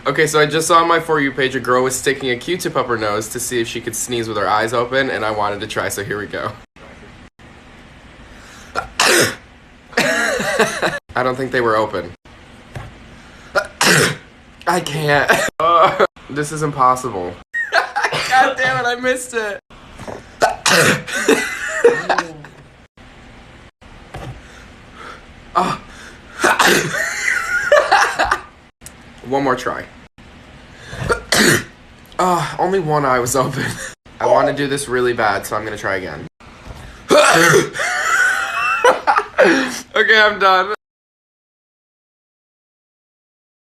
Okay, so I just saw on my For You page a girl was sticking a Q-tip up her nose to see if she could sneeze with her eyes open, and I wanted to try, so here we go. I don't think they were open. I can't. This is impossible. God damn it, I missed it. Oh. One more try. Only one eye was open. I want to do this really bad, so I'm gonna try again. Okay, I'm done.